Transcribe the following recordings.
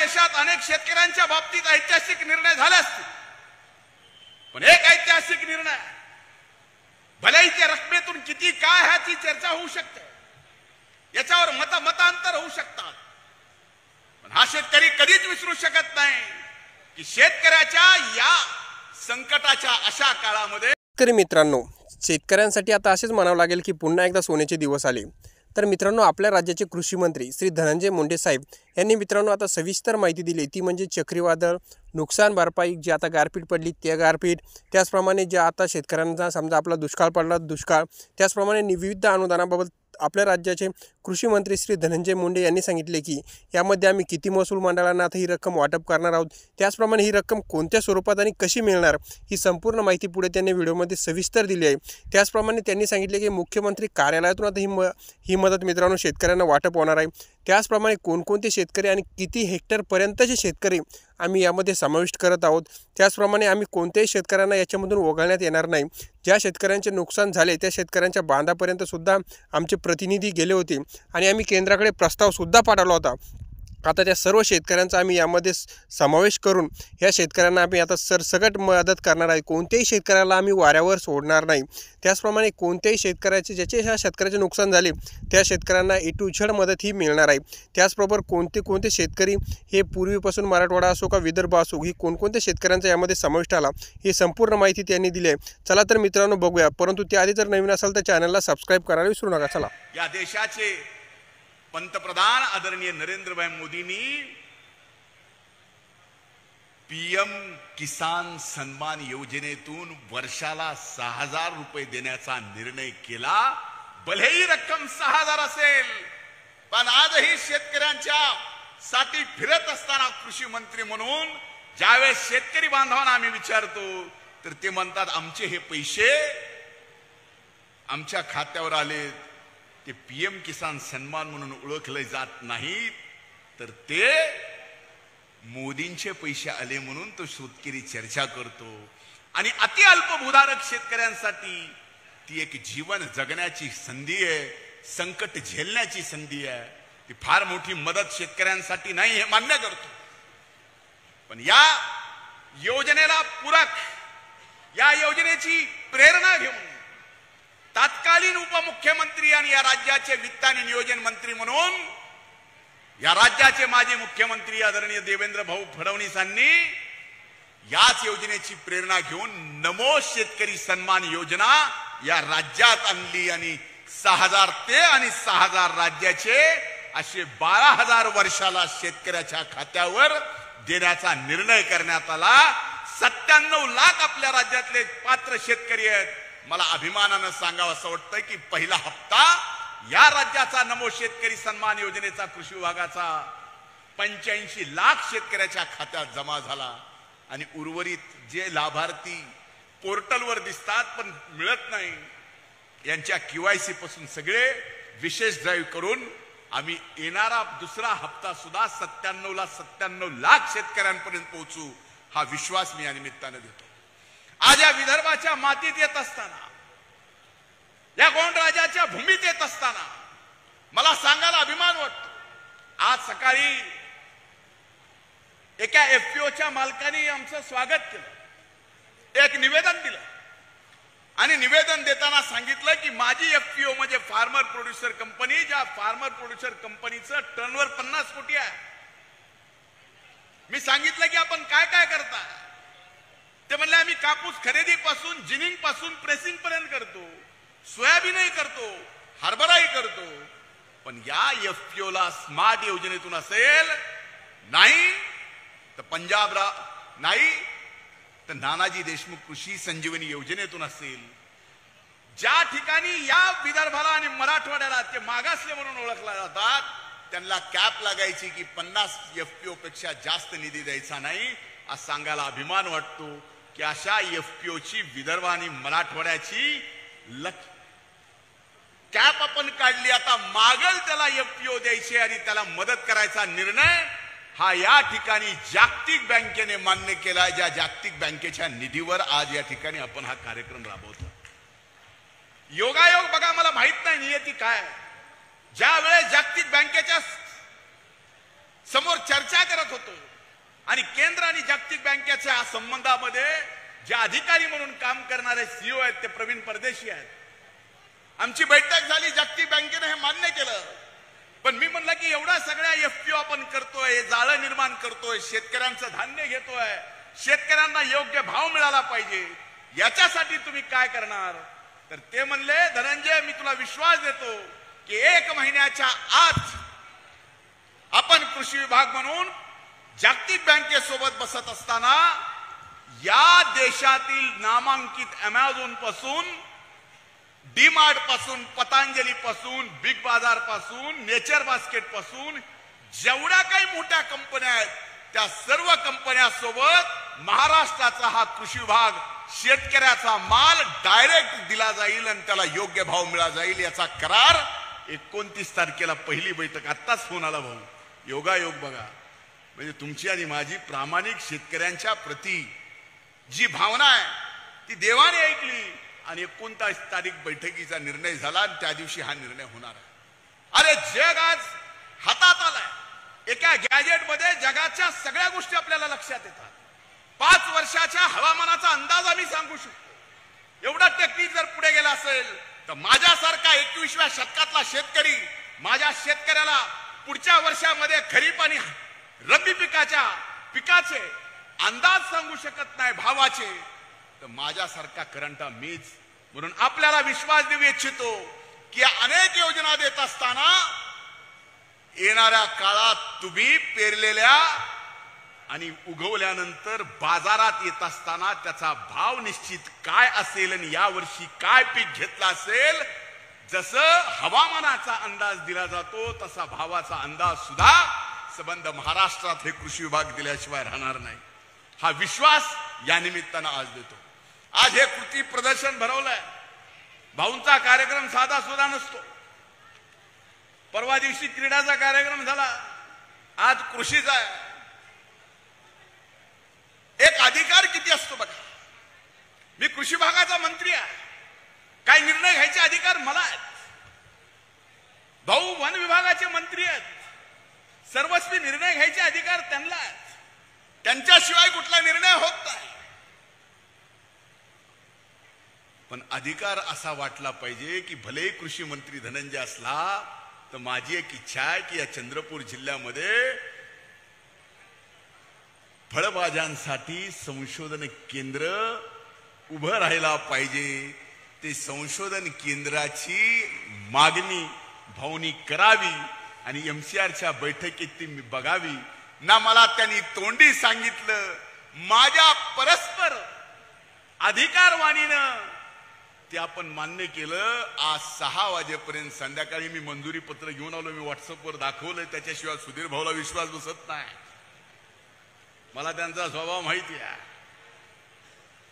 देशात अनेक शेतकऱ्यांच्या बाबतीत ऐतिहासिक निर्णय झाले असतील, पण एक ऐतिहासिक निर्णय, भलेही त्या रकमेतून किती काय ह्याची चर्चा होऊ शकते, याच्यावर मतांतर होऊ शकतात, पण हा शेतकरी कधीच विसरू शकत नाही की शेतकऱ्याच्या या संकटाच्या अशा काळामध्ये शेतकरी मित्रांनो, शेतकऱ्यांसाठी आता असेच म्हणावं लागेल की पुन्हा एकदा सोन्याचे दिवस आले। तर मित्रांनो, आपल्या राज्याचे कृषी मंत्री श्री धनंजय मुंडे साहेब यांनी मित्रांनो आता सविस्तर माहिती दिली, ती म्हणजे चक्रीवादळ, नुकसान भरपाई, जी आता गारपीट पडली त्या गारपीट, त्याचप्रमाणे जे आता शेतकऱ्यांचा समजा आपला दुष्काळ पडला दुष्काळ, त्याचप्रमाणे विविध अनुदानाबाबत आपल्या राज्याचे कृषी मंत्री श्री धनंजय मुंडे यांनी सांगितले की यामध्ये आम्ही किती महसूल मंडळांना आता ही रक्कम वाटप करणार आहोत, त्याचप्रमाणे ही रक्कम कोणत्या स्वरूपात आणि कशी मिळणार ही संपूर्ण माहिती पुढे त्यांनी व्हिडिओमध्ये सविस्तर दिली आहे। त्याचप्रमाणे त्यांनी सांगितले की मुख्यमंत्री कार्यालयातून आता ही मदत मित्रांनो शेतकऱ्यांना वाटप होणार आहे। त्याचप्रमाणे कोणकोणते शेतकरी आणि किती हेक्टरपर्यंतचे शेतकरी आम्ही यामध्ये समाविष्ट करत आहोत, त्याचप्रमाणे आम्ही कोणत्याही शेतकऱ्यांना याच्यामधून वगळण्यात येणार नाही। ज्या शेतकऱ्यांचे नुकसान झाले त्या शेतकऱ्यांच्या बांधापर्यंत सुद्धा आमचे प्रतिनिधी गेले होते आणि आम्ही केंद्राकडे प्रस्ताव सुद्धा पाठवला होता। आता त्या सर्व शेतकऱ्यांचा आम्ही यामध्ये समावेश करून या शेतकऱ्यांना आम्ही आता सरसकट मदत करणार आहे। कोणत्याही शेतकऱ्याला आम्ही वाऱ्यावर सोडणार नाही। त्याचप्रमाणे कोणत्याही शेतकऱ्याचे ज्याचे ह्या शेतकऱ्याचे नुकसान झाले त्या शेतकऱ्यांना A to Z मदत ही मिळणार आहे। त्याचबरोबर कोणते शेतकरी हे पूर्वीपासून मराठवाडा असो का विदर्भ असो, ही कोणकोणत्या शेतकऱ्यांचा यामध्ये समाविष्ट आला ही संपूर्ण माहिती त्यांनी दिली आहे। चला तर मित्रांनो बघूया, परंतु त्याआधी जर नवीन असाल तर चॅनलला सबस्क्राईब करायला विसरू नका। चला, या देशाचे पंतप्रधान आदरणीय नरेंद्रभाई मोदींनी पीएम किसान सन्मान योजनेतून वर्षाला 6,000 रुपये देण्याचा निर्णय केला। भलेही रक्कम 6,000 असेल, पण आजही शेतकऱ्यांच्या साठी फिरत असताना कृषी मंत्री म्हणून ज्यावेळेस शेतकरी बांधवांना आम्ही विचारतो तर ते म्हणतात आमचे हे पैसे आमच्या खात्यावर आले, ते पीएम किसान सन्मान म्हणून ओळखले जात नाहीत, तर ते मोदींचे पैसे आले म्हणून तो शेतकरी चर्चा करतो। आणि अति अल्पभूधारक शेतकऱ्यांसाठी ती एक जीवन जगण्याची संधी आहे, संकट झेलण्याची संधी आहे, ती फार मोठी मदत शेतकऱ्यांसाठी नाही हे मान्य करतो, पण या योजनेला पूरक, या योजनेची प्रेरणा घेऊन तत्कालीन उपमुख्यमंत्री आणि या राज्याचे वित्त आणि नियोजन मंत्री म्हणून या राज्याचे माजी मुख्यमंत्री आदरणीय देवेंद्र भाऊ फडणवीसांनी याच योजनेची प्रेरणा घेऊन नमो शेतकरी सन्मान योजना या राज्यात आणली आणि 6,000 ते आणि 6,000 राज्याचे असे 12,000 वर्षाला शेतकऱ्याच्या खात्यावर देण्याचा निर्णय करण्यात आला। 97 लाख आपल्या राज्यातले पात्र शेतकरी आहेत। मला अभिमानानं सांगावं असं वाटतं की पहिला हप्ता या राज्याचा नमो शेतकरी सन्मान योजनेचा कृषी विभागाचा 85 लाख शेतकऱ्याच्या खात्यात जमा झाला आणि उर्वरित जे लाभार्थी पोर्टलवर दिसतात पण मिळत नाही, यांच्या KYC पासून सगळे विशेष ड्राईव्ह करून आम्ही येणारा दुसरा हप्ता सुद्धा 97 लाख शेतकऱ्यांपर्यंत पोहोचू, हा विश्वास मी या निमित्तानं देतो। आज या विदर्भाच्या मातीत येत असताना, या गोंडराजाच्या भूमीत येत असताना मला सांगायला अभिमान वाटतो। आज सकाळी एका FPOच्या मालकाने आमचं स्वागत केलं, एक निवेदन दिलं आणि निवेदन देताना सांगितलं की माझी FPO म्हणजे फार्मर प्रोड्युसर कंपनी, ज्या फार्मर प्रोड्युसर कंपनीचं टर्नओव्हर 50 कोटी आहे। मी सांगितलं की आपण काय काय करता, ते म्हणले आम्ही कापूस खरेदीपासून जिनिंग पासून प्रेसिंग पर्यंत करतो, सोयाबीनही करतो, हरभराही करतो, पण या FPOला स्मार्ट योजनेतून असेल नाही तर पंजाब नाही तर नानाजी देशमुख कृषी संजीवनी योजनेतून असेल, ज्या ठिकाणी या विदर्भाला आणि मराठवाड्याला ते मागासले म्हणून ओळखला जातात त्यांना कॅप लागायची की 50 FPO पेक्षा जास्त निधी द्यायचा नाही, आज सांगायला अभिमान वाटतो की अशा FPOची विदर्भ आणि मराठवाड्याची कॅप आपण काढली। आता मागल त्याला FPO द्यायचे आणि त्याला मदत करायचा निर्णय हा या ठिकाणी जागतिक बँकेने मान्य केला। ज्या जागतिक बँकेच्या निधीवर आज या ठिकाणी आपण हा कार्यक्रम राबवतो। योगायोग बघा, मला माहित नाही नियती काय, ज्या वेळेस जागतिक बँकेच्या समोर चर्चा करत होतो आणि केंद्र आणि जागतिक बँकेच्या संबंधामध्ये जे अधिकारी म्हणून काम करणारे सीईओ आहेत ते प्रवीण परदेशी आहेत. आमची बैठक झाली, जागतिक बँकेने हे मान्य केलं. पण मी म्हणलं की एवढा सगळ्या एफपीओ आपण करतोय, जाळं निर्माण करतोय, शेतकऱ्यांचं धान्य घेतोय, शेतकऱ्यांना योग्य भाव मिळाला पाहिजे, याच्यासाठी तुम्ही काय करणार? तर ते म्हणले, धनंजय मी तुला विश्वास देतो की 1 महिन्याच्या आत आपण कृषी विभाग म्हणून जागतिक बँकेसोबत बसत असताना या देशातील नामांकित अमेझॉन पासून, डीमार्ट पासून, पतंजली पासून, बिग बाजार पासून, नेचर बास्केट पासून जेवढ्या काही मोठ्या कंपन्या आहेत त्या सर्व कंपन्यांसोबत महाराष्ट्राचा हा कृषी विभाग शेतकऱ्याचा माल डायरेक्ट दिला जाईल आणि त्याला योग्य भाव मिळाला जाईल, याचा करार 29 तारखेला पहिली बैठक. आत्ताच फोन आला भाऊ, योगायोग बघा. म्हणजे तुमची आणि माझी प्रामाणिक शेतकऱ्यांच्या प्रती जी भावना आहे ती देवाने ऐकली आणि 29 तारीख बैठकीचा निर्णय झाला आणि त्या दिवशी हा निर्णय होणार आहे. अरे जग आज हातात आलाय. एका गॅजेटमध्ये जगाच्या सगळ्या गोष्टी आपल्याला लक्षात येतात. 5 वर्षाच्या हवामानाचा अंदाज आम्ही सांगू शकतो. एवढा टेक्निक जर पुढे गेला असेल तर माझ्यासारखा 21व्या शतकातला शेतकरी माझ्या शेतकऱ्याला पुढच्या वर्षामध्ये खरीप आणि रब्बी पिकाचे अंदाज सांगू शकत नाही, भावाचे, तर माझ्यासारखा करंटा मीच. म्हणून आपल्याला विश्वास देऊ इच्छितो की अनेक योजना देत असताना येणाऱ्या काळात तुम्ही पेरलेल्या आणि उगवल्यानंतर बाजारात येत असताना त्याचा भाव निश्चित काय असेल आणि यावर्षी काय पीक घेतला असेल, जसं हवामानाचा अंदाज दिला जातो तसा भावाचा अंदाज सुद्धा संबंध महाराष्ट्रात हे कृषी विभाग दिल्याशिवाय राहणार नाही. हा विश्वास या निमित्तानं आज देतो. आज हे कृती प्रदर्शन भरवलंय. भाऊंचा कार्यक्रम साधा सुद्धा नसतो. परवा दिवशी क्रीडाचा कार्यक्रम झाला, आज कृषीचा आहे. एक अधिकार किती असतो बघा. मी कृषी विभागाचा मंत्री आहे, काही निर्णय घ्यायचे अधिकार मला आहेत. भाऊ वन विभागाचे मंत्री आहेत, सर्वस्वी निर्णय घ्यायचे अधिकार त्यांना आहेत. त्यांच्याशिवाय कुठला निर्णय होत नाही. पण अधिकार असा वाटला पाहिजे की भले कृषी मंत्री धनंजय असला तर माझी एक इच्छा आहे की या चंद्रपूर जिल्ह्यामध्ये फळभाज्यांसाठी संशोधन केंद्र उभं राहायला पाहिजे. ते संशोधन केंद्राची मागणी भाऊनी करावी आणि एमसीआरच्या बैठकीत ती मी बघावी ना. मला त्यांनी तोंडी सांगितलं, माझ्या परस्पर अधिकारवाणीनं ते आपण मान्य केलं. आज 6 वाजेपर्यंत संध्याकाळी मी मंजुरी पत्र घेऊन आलो. मी व्हॉट्सअपवर दाखवलंय. त्याच्याशिवाय सुधीर भाऊला विश्वास बसत नाही. मला त्यांचा स्वभाव माहिती आहे.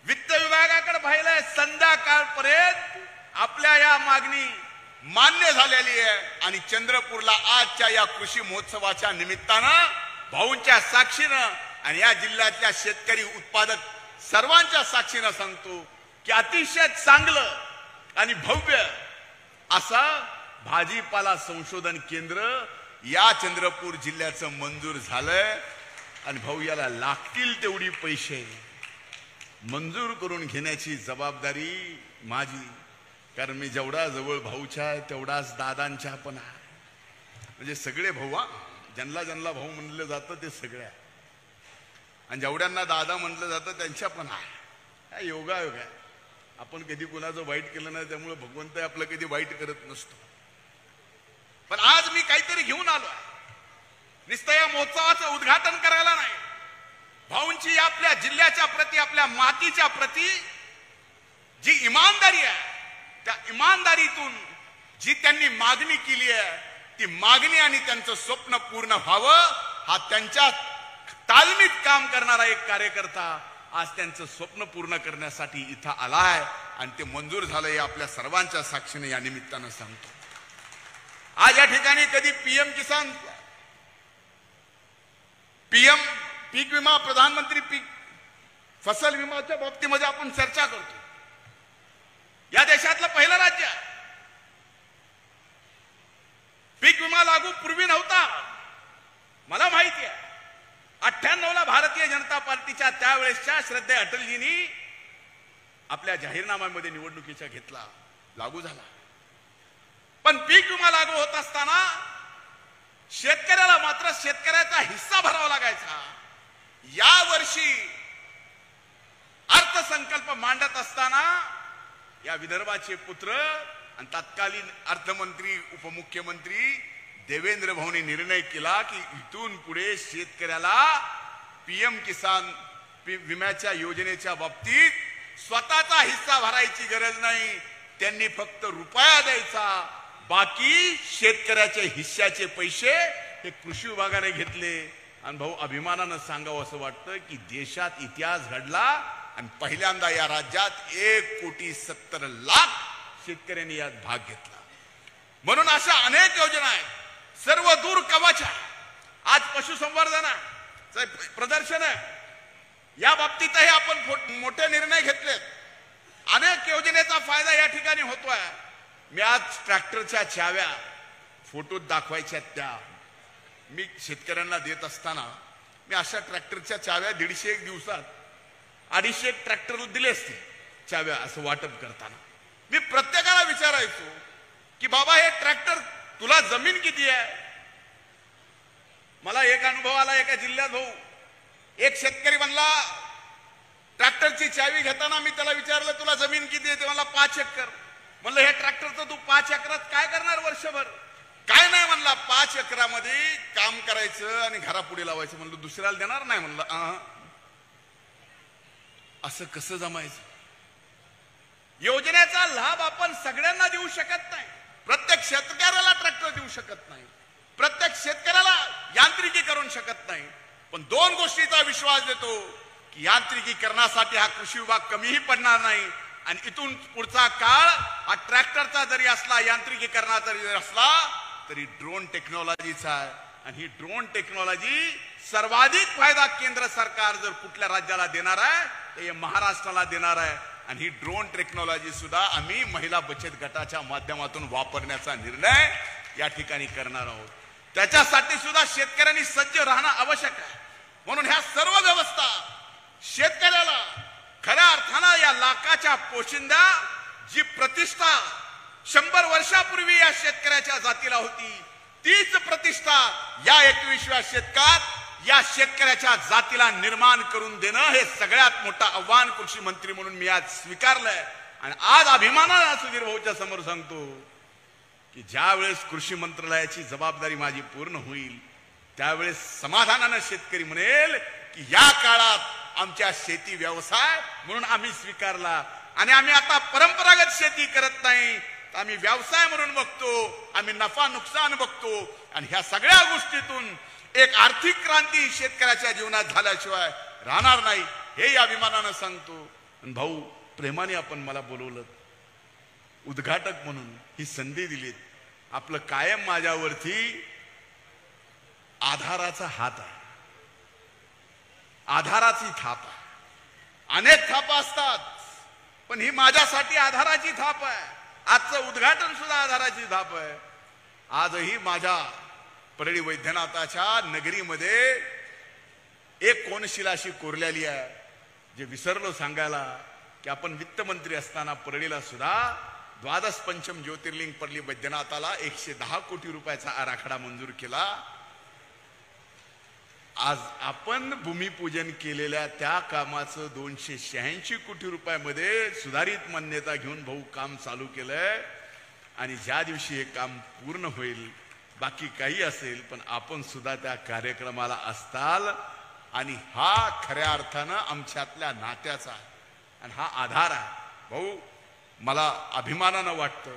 वित्त विभागाकडे पाहिलंय, संध्याकाळपर्यंत आपल्या या मागणी मान्य झालेली आहे. आणि चंद्रपूरला आजच्या या कृषी महोत्सवाच्या निमित्तानं भाऊंच्या साक्षीनं आणि या जिल्ह्यातल्या शेतकरी उत्पादक सर्वांच्या साक्षीनं सांगतो की अतिशय चांगलं आणि भव्य असा भाजीपाला संशोधन केंद्र या चंद्रपूर जिल्ह्याचं मंजूर झालंय. आणि भाऊ याला लागतील तेवढी पैसे मंजूर करून घेण्याची जबाबदारी माझी. कारण मी जेवढा जवळ भाऊच्या आहे तेवढाच दादांच्या पण आहे. म्हणजे सगळे भाऊ, ज्यांना ज्यांना भाऊ म्हणलं जातं ते सगळ्या, आणि जेवढ्यांना दादा म्हणलं जातं त्यांच्या पण आहे. काय योगायोग आहे. आपण कधी कुणाचं वाईट केलं नाही, त्यामुळे भगवंत आपलं कधी वाईट करत नसतो. पण आज मी काहीतरी घेऊन आलो आहे. नुसतं या महोत्सवाचं उद्घाटन करायला नाही, भाऊंची आपल्या जिल्ह्याच्या प्रती, आपल्या मातीच्या प्रती जी इमानदारी आहे, त्या इमानदारीतून जी त्यांनी मागणी केली आहे, ती मागणी आणि त्यांचं स्वप्न पूर्ण व्हावं, हा त्यांच्या तालमीत काम करणारा एक कार्यकर्ता आज त्यांचं स्वप्न पूर्ण करण्यासाठी इथं आलाय आणि ते मंजूर झालंय. आपल्या सर्वांच्या साक्षीने या निमित्तानं सांगतो. आज या ठिकाणी कधी पीएम किसान, पीएम पीक विमा, प्रधानमंत्री पीक फसल विमाच्या बाबतीमध्ये आपण चर्चा करतो. या देशातलं पहिलं राज्य आहे. पीक विमा लागू पूर्वी नव्हता. मला माहिती आहे 98ला भारतीय जनता पार्टीच्या त्यावेळेसच्या श्रद्धेय अटलजींनी आपल्या जाहीरनाम्यामध्ये निवडणुकीचा घेतला, लागू झाला. पण पीक विमा लागू होत असताना शेतकऱ्याला मात्र शेतकऱ्याचा हिस्सा भरावा लागायचा. या वर्षी अर्थसंकल्प मांडत असताना या विदर्भाचे पुत्र आणि तत्कालीन अर्थमंत्री उपमुख्यमंत्री देवेंद्र भाऊंनी निर्णय केला की इथून पुढे शेतकऱ्याला पीएम किसान विम्याच्या योजनेच्या बाबतीत स्वतःचा हिस्सा भरायची गरज नाही. त्यांनी फक्त रुपया द्यायचा, बाकी शेतकऱ्याचे हिस्साचे पैसे हे कृषी विभागाने घेतले. आणि भाऊ अभिमानानं सांगावं असं वाटतं की देशात इतिहास घडला आणि पहिल्यांदा या राज्यात 1,70,00,000 शेतकऱ्यांनी यात भाग घेतला. म्हणून अशा अनेक योजना आहेत. सर्व दूर कवच आहे. आज पशुसंवर्धनाचं प्रदर्शन आहे, या बाबतीतही आपण मोठे निर्णय घेतलेत. अनेक योजनेचा फायदा या ठिकाणी होतोय. मी आज ट्रॅक्टरच्या चाव्या फोटोत दाखवायच्या त्या मी शेतकऱ्यांना देत असताना मी अशा ट्रॅक्टरच्या चाव्या 150 दिवसात 250 ट्रॅक्टर दिले असते चाव्या असं वाटप करताना. मी प्रत्येकाला विचारायचो की बाबा हे ट्रॅक्टर तुला जमीन किती आहे. मला एक अनुभव आला एका जिल्ह्यात. भाऊ एक शेतकरी म्हणला ट्रॅक्टरची चावी घेताना मी त्याला विचारलं तुला जमीन किती आहे. ते म्हणला 5 एकर. म्हणलं हे ट्रॅक्टरचं तू 5 एकरात काय करणार वर्षभर. काय नाही म्हणला 5 एकरामध्ये काम करायचं आणि घरापुढे लावायचं. म्हणलं दुसऱ्याला देणार नाही. म्हणलं असं कसं जमायचं. योजनेचा लाभ आपण सगळ्यांना देऊ शकत नाही. प्रत्येक शेतकऱ्याला ट्रॅक्टर देऊ शकत नाही, प्रत्येक शेतकऱ्याला यांत्रिकी करू शकत नाही. पण 2 गोष्टीचा विश्वास देतो की यांत्रिकीकरणासाठी हा कृषी विभाग कमीही पडणार नाही. आणि इथून पुढचा काळ हा ट्रॅक्टरचा जरी असला, यांत्रिकीकरणाचा जरी असला तरी ड्रोन टेक्नॉलॉजीचा आहे. आणि ही ड्रोन टेक्नॉलॉजी सर्वाधिक फायदा केंद्र सरकार जर कुठल्या राज्याला देणार आहे तर हे महाराष्ट्राला देणार आहे. आणि ही ड्रोन टेक्नॉलॉजी सुद्धा आम्ही महिला बचत गटाच्या माध्यमातून वापरण्याचा निर्णय या ठिकाणी करणार आहोत. त्याच्यासाठी सुद्धा शेतकऱ्यांनी सज्ज राहणं आवश्यक आहे. म्हणून ह्या सर्व व्यवस्था शेतकऱ्याला खऱ्या अर्थानं या लाखाच्या पोशिंदा जी प्रतिष्ठा 100 वर्षापूर्वी या शेतकऱ्याच्या जातीला होती, तीच प्रतिष्ठा या 21व्या शतकात या शेतकऱ्याच्या जातीला निर्माण करून देणं हे सगळ्यात मोठं आव्हान कृषी मंत्री म्हणून मी आज स्वीकारलंय. आणि आज अभिमानानं सुधीर भाऊच्या समोर सांगतो की ज्या वेळेस कृषी मंत्रालयाची जबाबदारी माझी पूर्ण होईल त्यावेळेस समाधानानं शेतकरी म्हणेल की या काळात आमच्या शेती व्यवसाय म्हणून आम्ही स्वीकारला. आणि आम्ही आता परंपरागत शेती करत नाही, आम्ही व्यवसाय म्हणून बघतो, आम्ही नफा नुकसान बघतो. आणि ह्या सगळ्या गोष्टीतून एक आर्थिक क्रांती शेतकऱ्याच्या जीवनात झाल्याशिवाय राहणार नाही हे या अभिमानानं सांगतो. भाऊ प्रेमाने आपण मला बोलवलं, उद्घाटक म्हणून ही संधी दिलीत. आपलं कायम माझ्यावरती आधाराचा हात आहे, आधाराची थाप आहे. अनेक थापा असतात पण ही माझ्यासाठी आधाराची थाप आहे. आजचं उद्घाटन सुद्धा आधाराची थाप आहे. आजही माझ्या परळी वैद्यनाथाच्या नगरीमध्ये एक कोनशिला अशी कोरलेली आहे. जे विसरलो सांगायला की आपण वित्तमंत्री असताना परळीला सुद्धा 12 पंचम ज्योतिर्लिंग परळी वैद्यनाथाला 110 कोटी रुपयाचा आराखडा मंजूर केला. आज आपण भूमिपूजन केलेल्या त्या कामाचं 286 कोटी रुपयामध्ये सुधारित मान्यता घेऊन भाऊ काम चालू केलंय. आणि ज्या दिवशी हे काम पूर्ण होईल, बाकी काही असेल पण आपण सुद्धा त्या कार्यक्रमाला असताल. आणि हा खऱ्या अर्थानं आमच्यातल्या नात्याचा आणि हा आधार आहे. भाऊ मला अभिमानानं वाटतं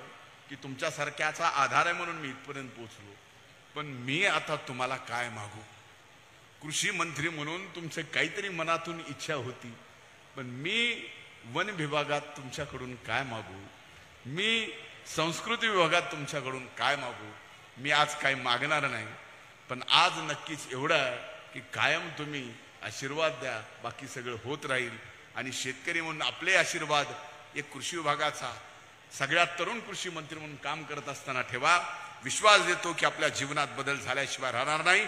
की तुमच्यासारख्याचा आधार आहे म्हणून मी इथपर्यंत पोहोचलो. पण मी आता तुम्हाला काय मागू. कृषी मंत्री म्हणून तुमचं काहीतरी मनातून इच्छा होती, पण मी वन विभागात तुमच्याकडून काय मागू, मी संस्कृती विभागात तुमच्याकडून काय मागू. मी आज काही मागणार नाही, पण आज नक्कीच एवढं आहे की कायम तुम्ही आशीर्वाद द्या, बाकी सगळं होत राहील. आणि शेतकरी म्हणून आपले आशीर्वाद एक कृषी विभागाचा सगळ्यात तरुण कृषी मंत्री म्हणून काम करत असताना ठेवा. विश्वास देतो की आपल्या जीवनात बदल झाल्याशिवाय राहणार नाही.